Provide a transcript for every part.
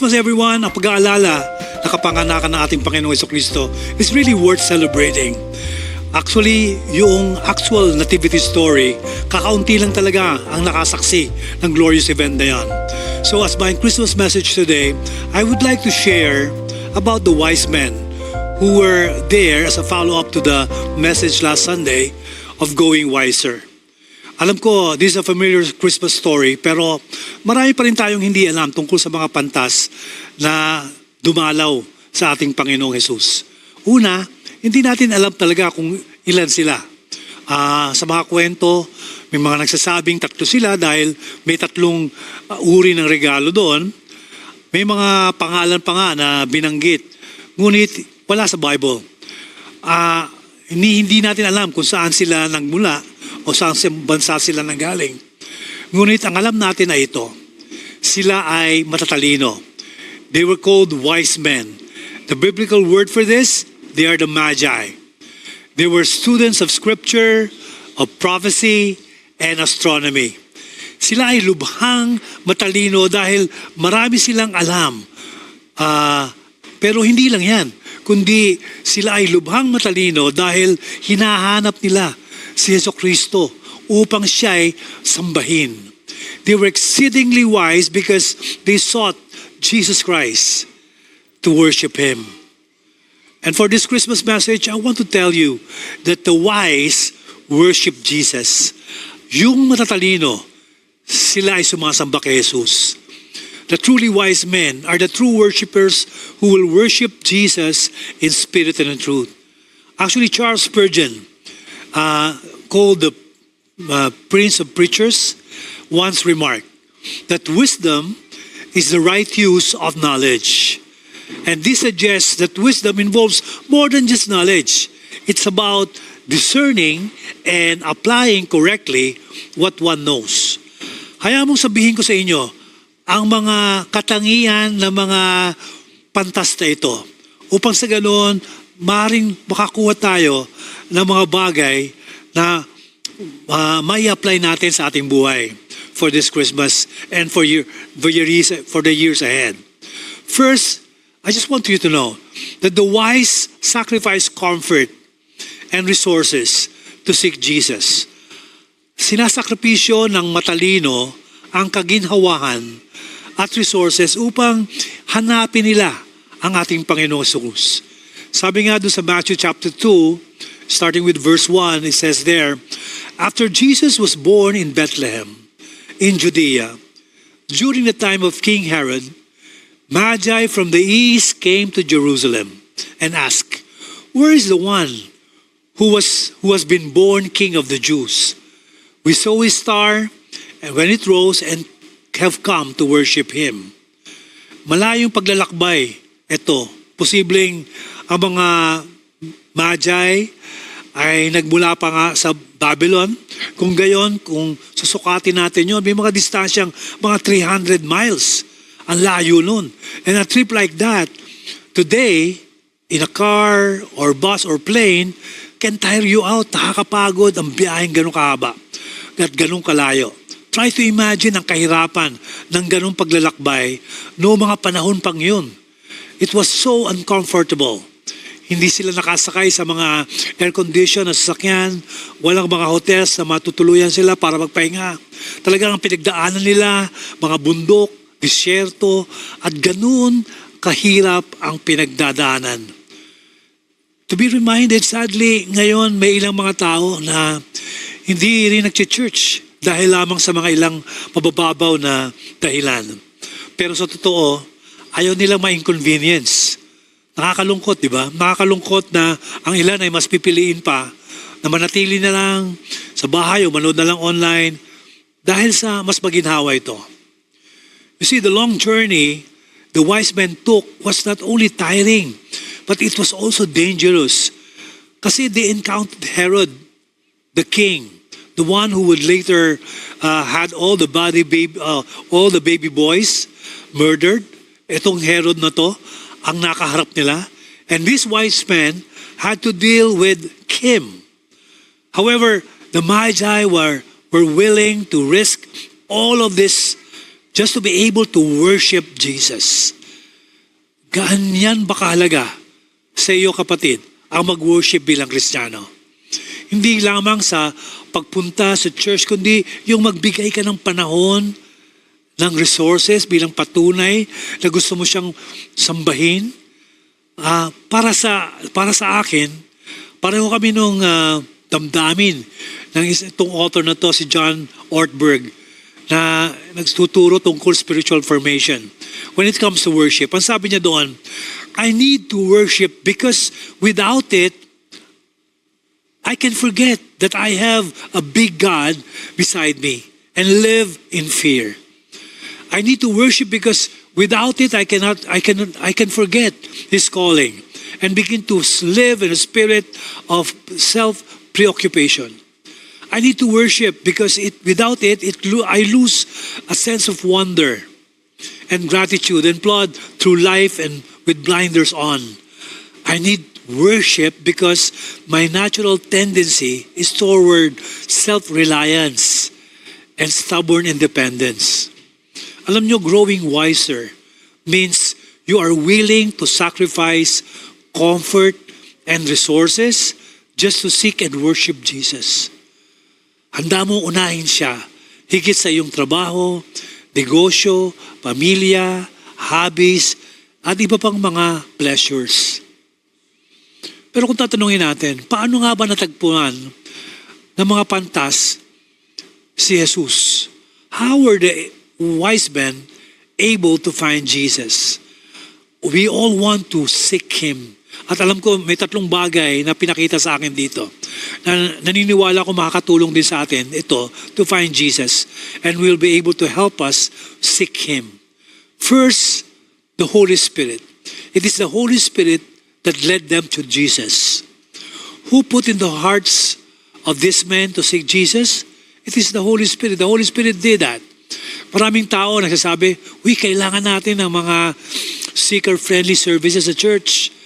Christmas, everyone. Ang pag-aalala na kapanganakan ng ating Panginoong Jesucristo is really worth celebrating. Actually, yung actual nativity story, kakaunti lang talaga ang nakasaksi ng glorious event na yan. So as my Christmas message today, I would like to share about the wise men who were there as a follow-up to the message last Sunday of going wiser. Alam ko, this is a familiar Christmas story, pero marami pa rin tayong hindi alam tungkol sa mga pantas na dumalaw sa ating Panginoong Jesus. Una, hindi natin alam talaga kung ilan sila. Sa mga kwento, may mga nagsasabing 3 sila dahil may 3 uri ng regalo doon. May mga pangalan pa nga na binanggit, ngunit wala sa Bible. Hindi natin alam kung saan sila nagmula o saan bansa sila nanggaling. Ngunit ang alam natin ay ito, sila ay matatalino. They were called wise men. The biblical word for this, they are the Magi. They were students of scripture, of prophecy, and astronomy. Sila ay lubhang matalino dahil marami silang alam. Pero hindi lang yan, kundi sila ay lubhang matalino dahil hinahanap nila si Jesucristo upang siya ay sambahin. They were exceedingly wise because they sought Jesus Christ to worship Him. And for this Christmas message, I want to tell you that the wise worship Jesus. Yung matatalino, sila ay sumasamba kay Jesus. The truly wise men are the true worshipers who will worship Jesus in spirit and in truth. Actually, Charles Spurgeon, called the Prince of Preachers, once remarked that wisdom is the right use of knowledge. And this suggests that wisdom involves more than just knowledge. It's about discerning and applying correctly what one knows. Hayaan mong sabihin ko sa inyo, ang mga katangian ng mga pantas na ito, upang sa ganoon, maaaring makakuha tayo ng mga bagay na may apply natin sa ating buhay for this Christmas and for the years ahead. First, I just want you to know that the wise sacrifice comfort and resources to seek Jesus. Sinasakripisyo ng matalino ang kaginhawahan at resources upang hanapin nila ang ating Panginoong Jesus. Sabi nga doon sa Matthew chapter 2, starting with verse 1, it says there, after Jesus was born in Bethlehem, in Judea, during the time of King Herod, Magi from the east came to Jerusalem and asked, where is the one who has been born King of the Jews? We saw his star, and when it rose, and have come to worship him. Malayong paglalakbay, ito, posibleng ang mga Magi ay nagmula pa nga sa Babylon. Kung gayon, kung susukatin natin yun, may mga distansyang mga 300 miles. Ang layo nun. And a trip like that, today, in a car or bus or plane, can tire you out. Nakakapagod ang biyaheng ganun kahaba at ganun kalayo. Try to imagine ang kahirapan ng ganung paglalakbay noong mga panahon pang yun. It was so uncomfortable. Hindi sila nakasakay sa mga air-condition na sasakyan. Walang mga hotels na matutuluyan sila para magpahinga. Talagang ang pinagdaanan nila, mga bundok, disyerto, at ganun kahirap ang pinagdadaanan. To be reminded, sadly, ngayon may ilang mga tao na hindi rin nag-church dahil lamang sa mga ilang mabababaw na dahilan. Pero sa totoo, ayaw nilang ma-inconvenience. Nakakalungkot, di ba? Nakakalungkot na ang ilan ay mas pipiliin pa na manatili na lang sa bahay o manood na lang online dahil sa mas maginhawa ito. You see, the long journey the wise men took was not only tiring, but it was also dangerous. Kasi they encountered Herod, the king, the one who would later had all the baby boys murdered. Itong Herod na to, ang nakaharap nila. And these wise men had to deal with him. However, the Magi were willing to risk all of this just to be able to worship Jesus. Ganyan ba kahalaga sa iyo kapatid ang mag-worship bilang Kristiyano? Hindi lamang sa pagpunta sa church, kundi yung magbigay ka ng panahon, ng resources bilang patunay na gusto mo siyang sambahin. Para sa akin, pareho kami nung damdamin ng itong author na to, si John Ortberg, na nagtuturo tungkol spiritual formation. When it comes to worship, ang sabi niya doon, I need to worship because without it, I can forget that I have a big God beside me and live in fear. I need to worship because without it, I can forget His calling and begin to live in a spirit of self-preoccupation. I need to worship because without it, I lose a sense of wonder and gratitude and plod through life and with blinders on. I need worship because my natural tendency is toward self-reliance and stubborn independence. Alam nyo, growing wiser means you are willing to sacrifice comfort and resources just to seek and worship Jesus. Handa mo unahin siya higit sa iyong trabaho, negosyo, pamilya, hobbies, at iba pang mga pleasures. Pero kung tatanungin natin, paano nga ba natagpuan ng mga pantas si Jesus? How were the wise men able to find Jesus? We all want to seek Him. At alam ko, may tatlong bagay na pinakita sa akin dito. Na naniniwala ko makakatulong din sa atin ito to find Jesus. And will be able to help us seek Him. First, the Holy Spirit. It is the Holy Spirit that led them to Jesus. Who put in the hearts of these men to seek Jesus? It is the Holy Spirit. The Holy Spirit did that. Maraming tao nagsasabi, kailangan natin ng mga seeker-friendly services sa church.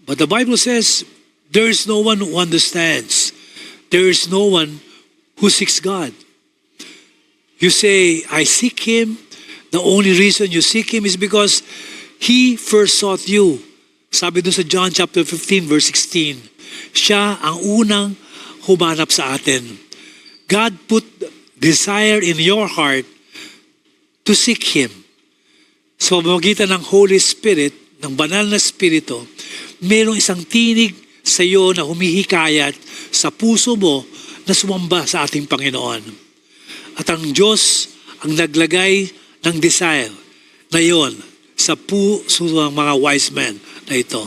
But the Bible says, there is no one who understands. There is no one who seeks God. You say, I seek Him. The only reason you seek Him is because He first sought you. Sabi doon sa John chapter 15 verse 16, siya ang unang humanap sa atin. God put desire in your heart to seek Him. Sa pamamagitan ng Holy Spirit, ng banal na Espiritu, mayroong isang tinig sa iyo na humihikayat sa puso mo na sumamba sa ating Panginoon. At ang Diyos ang naglagay ng desire na yon sa puso ng mga wise men na ito.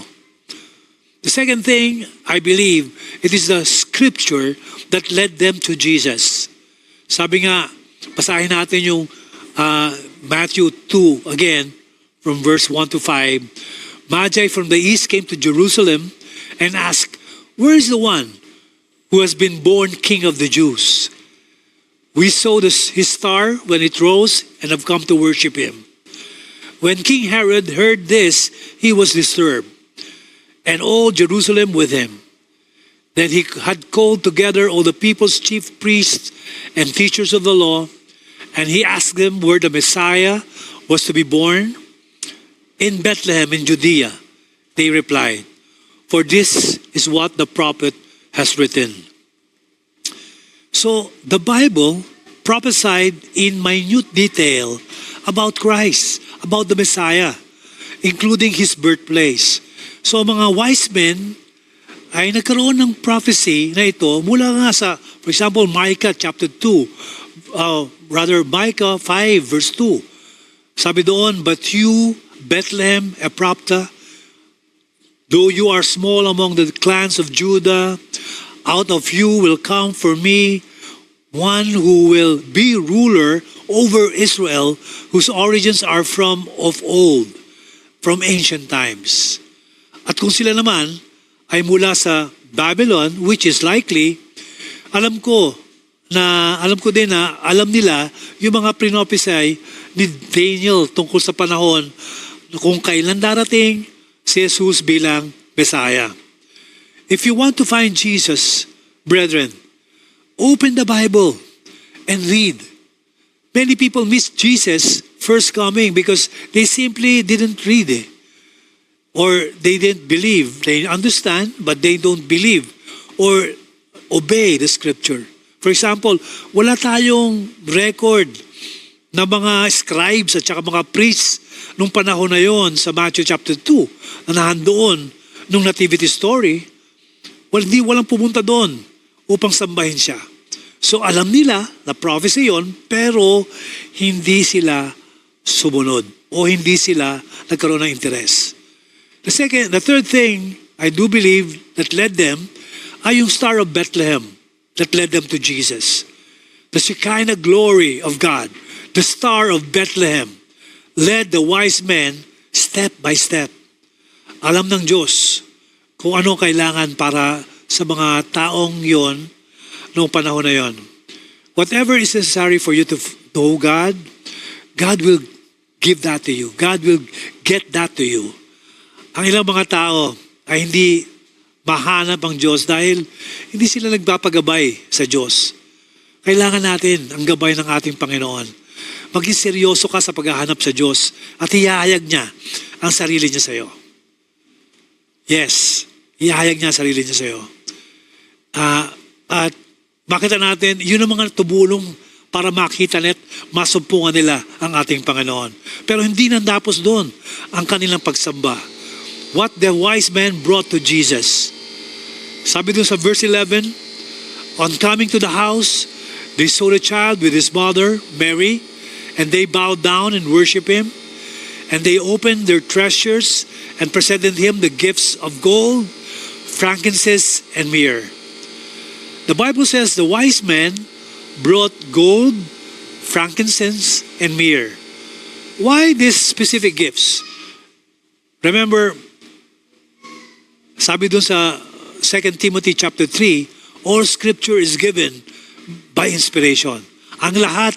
The second thing, I believe, it is the scripture that led them to Jesus. Sabi nga, basahin natin yung Matthew 2 again, from verse 1 to 5. Magi from the east came to Jerusalem and asked, where is the one who has been born King of the Jews? We saw his star when it rose and have come to worship Him. When King Herod heard this, he was disturbed, and all Jerusalem with him. Then he had called together all the people's chief priests and teachers of the law, and he asked them where the Messiah was to be born. In Bethlehem in Judea, they replied, for this is what the prophet has written. So the Bible prophesied in minute detail about Christ, about the Messiah, including His birthplace. So mga wise men ay nagkaroon ng prophecy na ito mula nga sa, for example, Micah chapter 2, Micah 5 verse 2. Sabi doon, but you, Bethlehem Ephrathah, though you are small among the clans of Judah, out of you will come for me one who will be ruler over Israel, whose origins are from of old, from ancient times. At kung sila naman ay mula sa Babylon, which is likely, alam ko din na alam nila yung mga prinopesay ni Daniel tungkol sa panahon kung kailan darating si Jesus bilang Messiah. If you want to find Jesus, brethren, open the Bible and read. Many people miss Jesus' first coming because they simply didn't read it. or they didn't believe. They understand, but they don't believe or obey the scripture. For example, wala tayong record na mga scribes at saka mga priests nung panahon na yon sa Matthew chapter 2 na nahandoon nung nativity story. Walang pumunta doon upang sambahin siya. So alam nila na prophecy yon, pero hindi sila sumunod o hindi sila nagkaroon ng interes. The third thing I do believe that led them ay yung Star of Bethlehem that led them to Jesus. The Shekinah glory of God, the Star of Bethlehem, led the wise men step by step. Alam ng Diyos kung ano kailangan para sa mga taong yon noong panahon na yon. Whatever is necessary for you to know God, God will give that to you. God will get that to you. Ang ilang mga tao ay hindi mahanap ang Diyos dahil hindi sila nagpapagabay sa Diyos. Kailangan natin ang gabay ng ating Panginoon. Maging seryoso ka sa paghahanap sa Diyos at ihahayag niya ang sarili niya sa iyo. Yes, ihahayag niya ang sarili niya sa iyo. At makita natin, yun ang mga tumulong para makita net, masumpungan nila ang ating Panginoon. Pero hindi nandapos doon ang kanilang pagsamba. What the wise men brought to Jesus. Sabi doon sa verse 11, on coming to the house, they saw the child with his mother, Mary, and they bowed down and worshiped him. And they opened their treasures and presented him the gifts of gold, frankincense, and myrrh. The Bible says the wise men brought gold, frankincense, and myrrh. Why these specific gifts? Remember, sabi doon sa 2 Timothy chapter 3, all scripture is given by inspiration. Ang lahat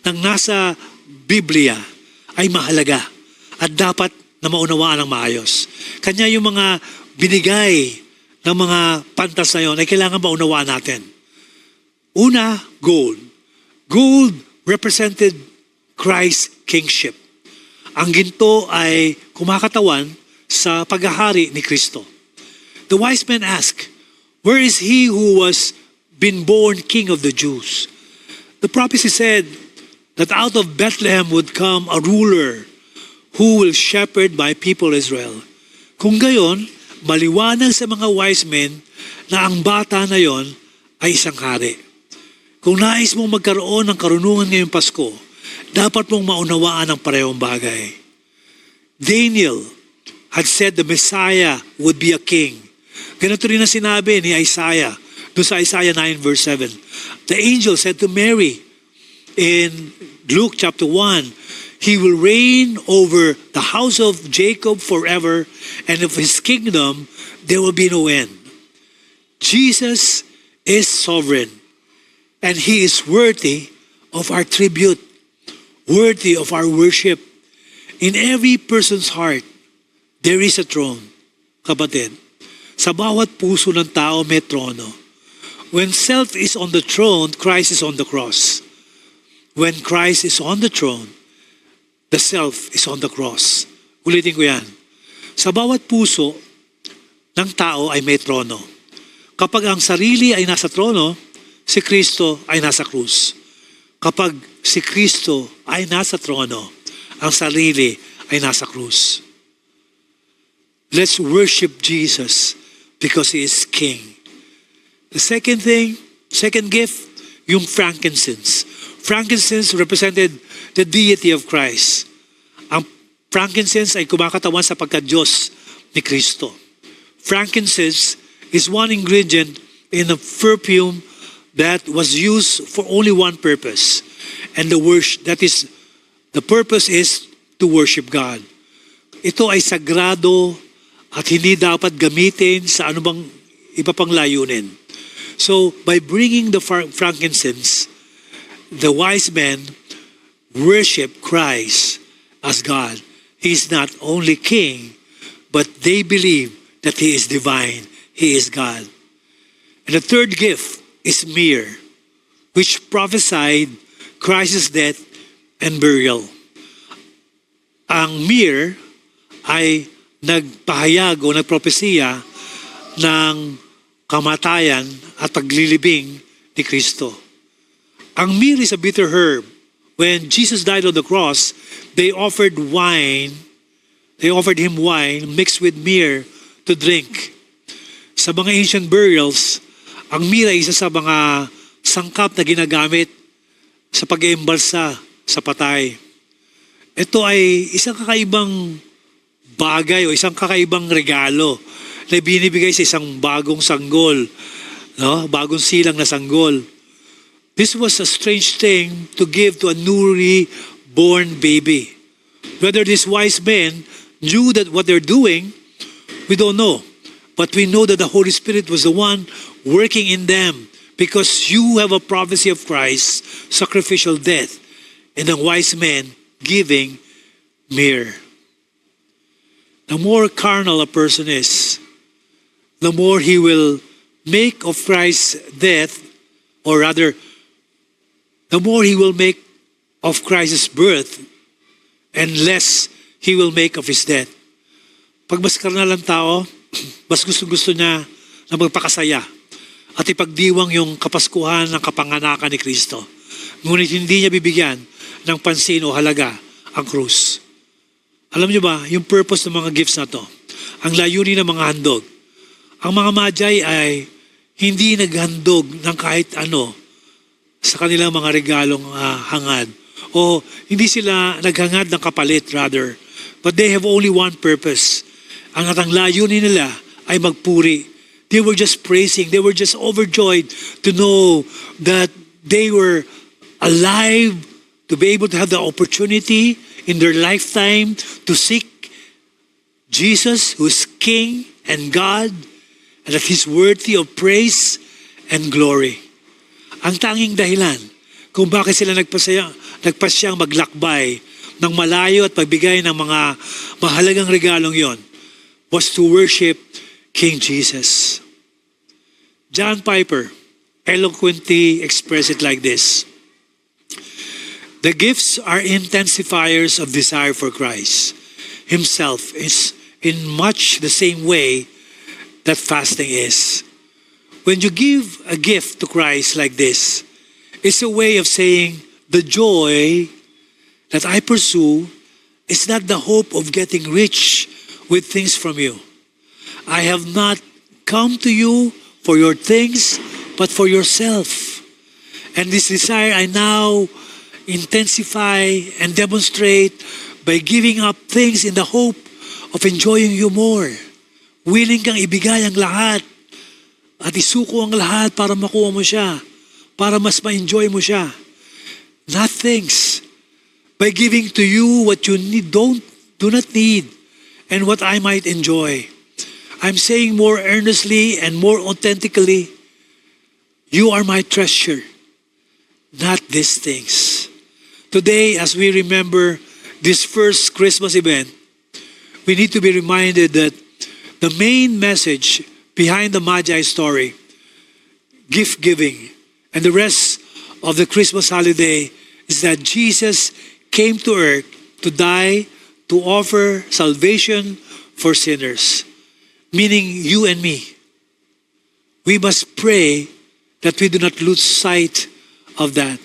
ng nasa Biblia ay mahalaga at dapat na maunawaan ng maayos. Kanya yung mga binigay ng mga pantas na yun ay kailangan maunawaan natin. Una, gold. Gold represented Christ's kingship. Ang ginto ay kumakatawan sa paghahari ni Kristo. The wise men ask, where is he who was been born king of the Jews? The prophecy said that out of Bethlehem would come a ruler who will shepherd my people Israel. Kung gayon, maliwanag sa mga wise men na ang bata na yon ay isang hari. Kung nais mong magkaroon ng karunungan ngayong Pasko, dapat mong maunawaan ang parehong bagay. Daniel had said the Messiah would be a king. Ganito rin ang sinabi ni Isaiah, doon sa Isaiah 9 verse 7. The angel said to Mary in Luke chapter 1, he will reign over the house of Jacob forever, and of his kingdom there will be no end. Jesus is sovereign, and he is worthy of our tribute, worthy of our worship. In every person's heart, there is a throne, kapatid. Sa bawat puso ng tao may trono. When self is on the throne, Christ is on the cross. When Christ is on the throne, the self is on the cross. Ulitin ko yan. Sa bawat puso ng tao ay may trono. Kapag ang sarili ay nasa trono, si Kristo ay nasa krus. Kapag si Kristo ay nasa trono, ang sarili ay nasa krus. Let's worship Jesus because He is King. The second gift, yung frankincense. Frankincense represented the deity of Christ. Ang frankincense ay kumakatawan sa pagka-Diyos ni Kristo. Frankincense is one ingredient in a perfume that was used for only one purpose. And the purpose is to worship God. Ito ay sagrado at hindi dapat gamitin sa anumang iba pang layunin. So, by bringing the frankincense, the wise men worship Christ as God. He is not only King, but they believe that He is divine. He is God. And the third gift is myrrh, which prophesied Christ's death and burial. Ang myrrh ay nagpahayag o nagpropesiya ng kamatayan at paglilibing ni Kristo. Ang myrrh is a bitter herb. When Jesus died on the cross, they offered wine. They offered him wine mixed with myrrh to drink. Sa mga ancient burials, ang myrrh ay isa sa mga sangkap na ginagamit sa pag-iimbalsa sa patay. Ito ay isang kakaibang bagay o isang kakaibang regalo na binibigay sa isang bagong sanggol, no? Bagong silang na sanggol. This was a strange thing to give to a newly born baby. Whether these wise men knew that what they're doing, we don't know. But we know that the Holy Spirit was the one working in them because you have a prophecy of Christ's sacrificial death and the wise men giving myrrh. The more carnal a person is, the more he will make of Christ's death, or rather, the more he will make of Christ's birth, and less he will make of his death. Pag mas karnal ang tao, mas gusto niya na magpakasaya at ipagdiwang yung kapaskuhan ng kapanganakan ni Kristo. Ngunit hindi niya bibigyan ng pansin o halaga ang krus. Alam niyo ba, yung purpose ng mga gifts na to, ang layunin ng mga handog, ang mga Magi ay hindi naghandog ng kahit ano sa kanilang mga regalong hangad. O hindi sila naghangad ng kapalit rather. But they have only one purpose. Ang layunin nila ay magpuri. They were just praising. They were just overjoyed to know that they were alive, to be able to have the opportunity in their lifetime to seek Jesus, who is King and God, and that He's worthy of praise and glory. Ang tanging dahilan kung bakit sila nagpasyang maglakbay ng malayo at pagbigay ng mga mahalagang regalong yon was to worship King Jesus. John Piper eloquently expressed it like this: the gifts are intensifiers of desire for Christ Himself, is in much the same way that fasting is. When you give a gift to Christ like this, it's a way of saying, the joy that I pursue is not the hope of getting rich with things from you. I have not come to you for your things, but for yourself. And this desire I now intensify and demonstrate by giving up things in the hope of enjoying you more. Willing kang ibigay ang lahat at isuko ang lahat para makuha mo siya, para mas ma-enjoy mo siya. Not things. By giving to you what you do not need, and what I might enjoy. I'm saying more earnestly and more authentically, you are my treasure, not these things. Today, as we remember this first Christmas event, we need to be reminded that the main message behind the Magi story, gift giving, and the rest of the Christmas holiday is that Jesus came to earth to die, to offer salvation for sinners, meaning you and me. We must pray that we do not lose sight of that.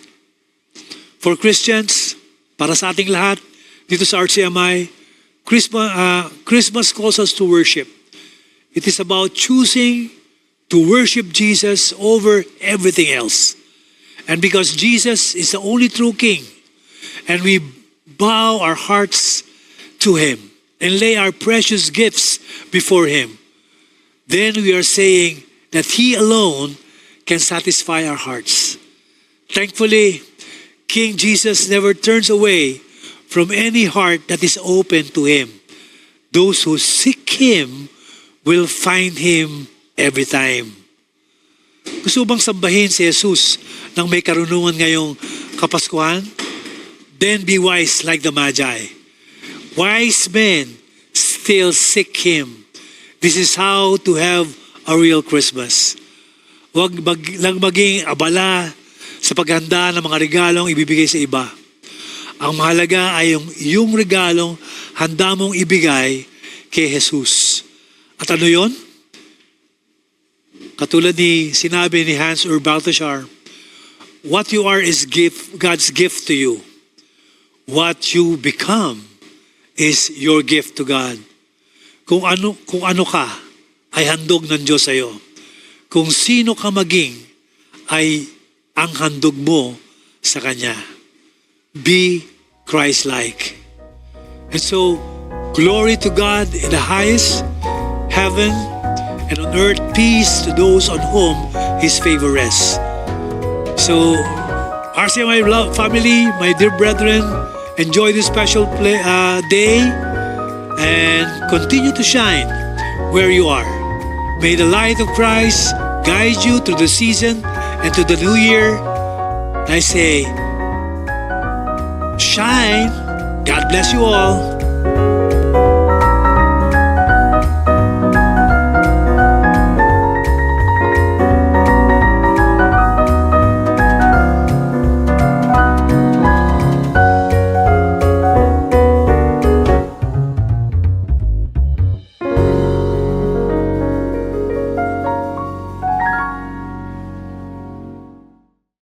For Christians, para sa ating lahat, dito sa RCMI, Christmas calls us to worship. It is about choosing to worship Jesus over everything else. And because Jesus is the only true King, and we bow our hearts to Him and lay our precious gifts before Him, then we are saying that He alone can satisfy our hearts. Thankfully, King Jesus never turns away from any heart that is open to Him. Those who seek Him will find Him every time. Gusto bang sambahin si Jesus nang may karunungan ngayong Kapaskuhan? Then be wise like the Magi. Wise men still seek Him. This is how to have a real Christmas. Huwag lang maging abala sa paghanda ng mga regalong ibibigay sa iba. Ang mahalaga ay yung regalong handa mong ibigay kay Jesus. At ano yon? Katulad ni sinabi ni Hans or Balthasar, what you are is God's gift to you. What you become is your gift to God. Kung ano ka, ay handog ng Diyos sa iyo. Kung sino ka maging, ay ang handog mo sa Kanya. Be Christ-like. And so, glory to God in the highest heaven, and on earth peace to those on whom His favor rests. So, RCMI family, my dear brethren, enjoy this special day and continue to shine where you are. May the light of Christ guide you through the season and to the new year. I say, shine. God bless you all.